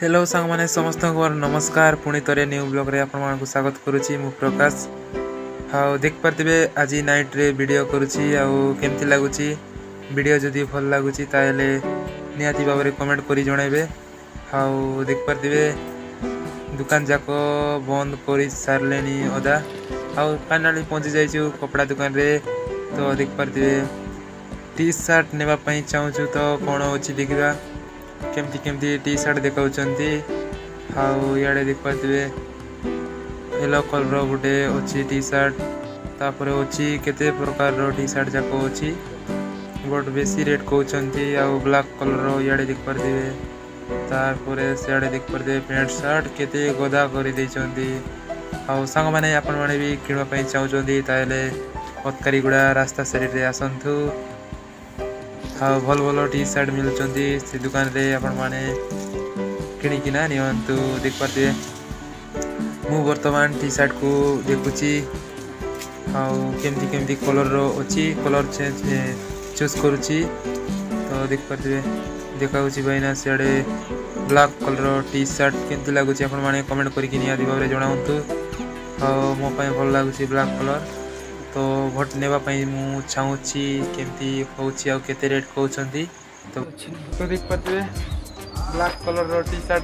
Hello सांग माने समस्त नमस्कार पुणी थे न्यू ब्लॉग रे आपण मानकु स्वागत करुछि मु प्रकाश। हाउ देख पारथिबे आज नाइट रे वीडियो करुछि आउ केमति लागुछि वीडियो जदि भल लागुछि ताले नियाति बाबरे कमेंट करी जणाइबे। हाउ देख पारथिबे दुकान जाको बंद करी सारलेनी अदा हाउ फाइनली पहुंची जाइछु कपड़ा दुकान रे। तो देख पारथिबे टी शर्ट नेबा पई चाहूछु तो कोन होछि देखिबा केमती केमती टी शर्ट देखाउछंती। हाउ याडे देख पारथिबे येलो कलर गुटे अछि टी शर्ट तापर अछि केते प्रकार रो टी शर्ट जाको अछि बट बेसी रेट कहउछंती आउ ब्लैक कलर याडे देख पारथिबे तारपरे सियाडे देख पारथिबे पैंट शर्ट केते गदा करि दैछंती। हाउ संग माने आपण माने भी किणवा पई चाहउछंती ताले पतकारीगुड़ा रास्ता साइड रे आसंतु। हाँ भल भल टी शर्ट मिलुचंती से दुकान रे आपण माने किणी किना नियंतु देख पारथिबे मु वर्तमान टी शर्ट को देखुची। हाउ केमती केमती कलर रो अछि कलर चेंज चूज करूची तो देख पारथिबे देखाउची भाईना सियाडे ब्लैक कलर टी शर्ट केमती लागुची आपण माने कमेंट करिकि निया दिबारे जणावंतु। हाउ मो पय भल लागुची ब्लैक कलर तो भोट नेबा पई मु चाहूची केमती होउची आ केते रेट कहउछंती। तो देख पारथिबे ब्लैक कलर रो टी शर्ट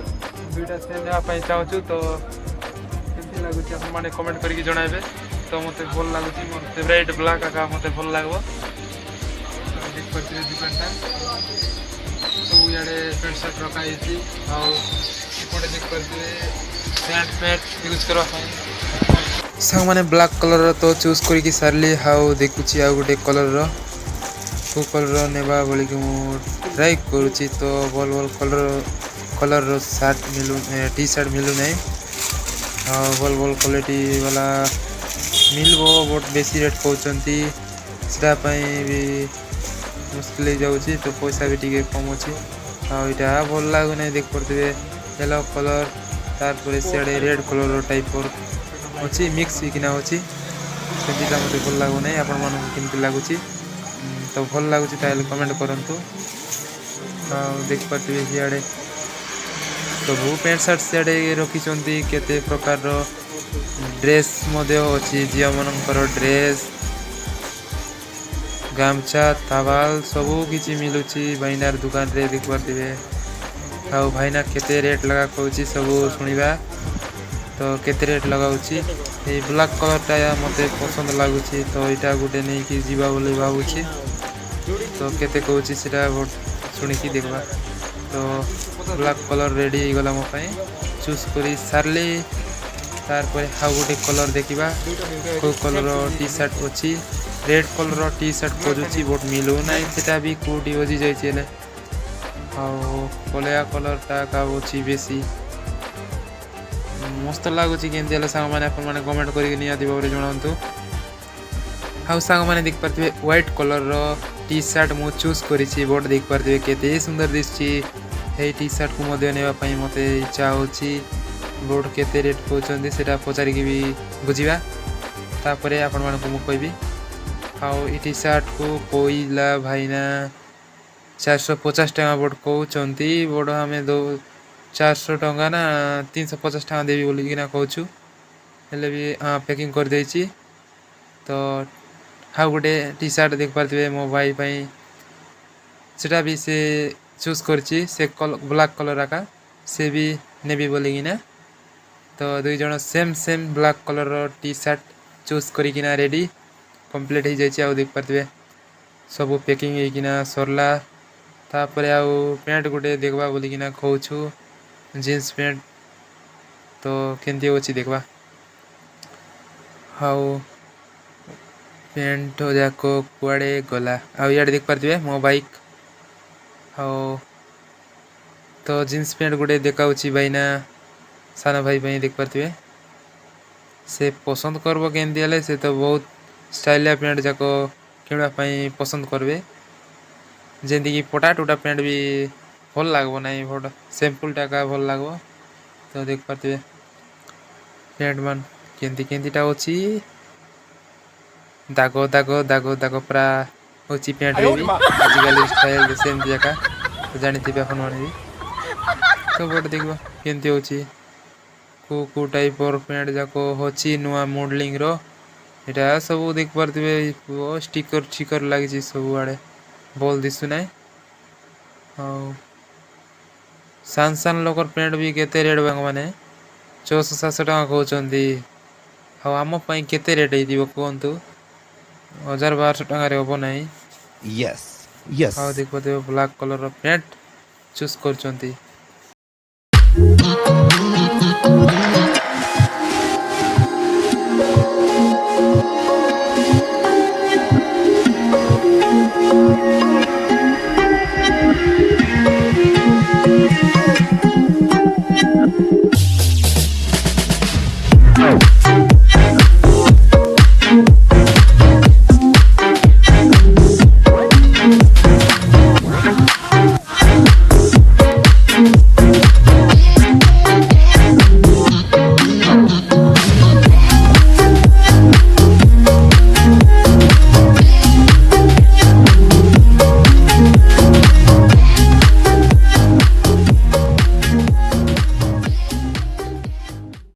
दुईटा से नेबा पई चाहूछु तो केमती लागुची आपण माने कमेंट करिकि जणाइबे। तो मते भल लागुची मोर फेवरेट ब्लैक आका मते भल लागबो। देख पारथिबे दुकानटा तो याडे पैंट शर्ट रखाइछि आ एपटे देख पारथिबे पैंट यूज करबा पई संग माने ब्लैक कलर तो choose करिकि Sarli. How देखुची uh Gute colour रो को कलर नेबा बोली कि मु ट्राई करूची तो भल भल कलर रो शर्ट मिलु टी शर्ट मिलु नै। हाउ भल भल क्वालिटी वाला मिलबो बट बेसी रेट कहउचंती सेटा पई भी मुश्किल जाउची तो पैसा भी टिके कम अछि। हाउ इटा भल लागु नै देख परथिबे येलो कलर तारपरे सेडे रेड कलर रो टाइप और अछि मिक्स किना अछि सेदिटा मते भल लागु नै आपण मानु केमति लागुची तो भल लागुची ताले कमेंट करंतु। हाउ देख पारथिबे हियाडे तो भू पैंट शर्ट सेडे रखिचंती केते प्रकार रो ड्रेस मध्य अछि जिया मनकर ड्रेस गामछा तावाल सबो किछि मिलुची भाईनार दुकान रे देख पारथिबे। हाउ भाईना केते रेट लगा कहउची सबो सुनिबा तो केते रेट लगाउची ए ब्लैक कलर टा मते पसंद लागुची तो इटा गुटे नै कि जीवा बोली भाबुची तो केते कहउची सेटा सुनी कि देखबा। तो ब्लैक कलर रेडी गला मो पई चूज करी सारली तार पर हाउ गुटे कलर देखिबा को कलर टी शर्ट अछि रेड कलर टी शर्ट खोजुची बट मिलु नै सेटा भी कोडी होजी जाय छले। हाउ कोलिया कलर टा का अछि बेसी मस्त लागुची केमती हला सांग माने आपण माने कमेंट करिकि निया दिबोरे जणावंतु। हाउ सांग माने देख पारथिबे व्हाइट कलर रो टी शर्ट मु चूज करिछि बट देख पारथिबे केते सुंदर दिसछि हे टी शर्ट को मध्य नेबा पई मते इच्छा होछि बोर्ड केते रेट कहउछंती सेटा पचारि कि भी बुझिबा तापरे आपण मानकु मु कहबी। हाउ ई टी शर्ट को कोइला भाईना 450 टका बोर्ड कहउछंती बोर्ड हमें दो 400 टका ना 350 टका देबी बोली कि ना कहउछु हेले भी हां पैकिंग कर देछि। तो हाउ गुटे टी शर्ट देख पारथिबे मो भाई पई सेटा भी से चूज करछि से ब्लैक कलर आका से भी नेबी बोली कि ना तो दुई जण सेम सेम ब्लैक कलर रो टी शर्ट चूज करी कि ना रेडी कंप्लीट हो जाइछि। आ देख पारथिबे सब पैकिंग हे कि ना सरला तापरे आ पैंट गुटे देखबा बोली कि ना कहउछु जींस पैंट तो केंती होछि देखबा। हाउ पैंट जाको कुआडे गला आ याडे देख पारथिबे मो बाइक हाउ तो जींस पैंट गुटे देखाउछि भाईना साना भाई पई देख पारथिबे से पसंद करबो केंती हले से तो बहुत स्टाइलिया पैंट जाको किणवा पई पसंद करबे जेंती कि पटा टोटा पैंट भी भल लागबो नै भोट सिंपल टाका भल लागबो। तो देख पारथिबे पैंट मान केंती केंतीटा अछि दागो दागो दागो दागो प्रा होछि पैंट रे भी आजिकल स्टाइल सेम जका तो जानिथिबे आपण माने भी। सबटे देखा केमती होची को टाइप और पैंट जाक होची नुआ मॉडलिंग रो एटा सब देख पारथिबे स्टिकर छिकर लागी सब आड़े बॉल दिसु नाय सान सान लोकर पैंट भी केते रेट बांग माने 600-700 टका कहउचंदी आम पई केते रेट हेतिबो कोंतु 1000-1200 टका रे होबो नाही Yes. Yes. देखो ब्लैक कलर रो पैंट चूज करचंती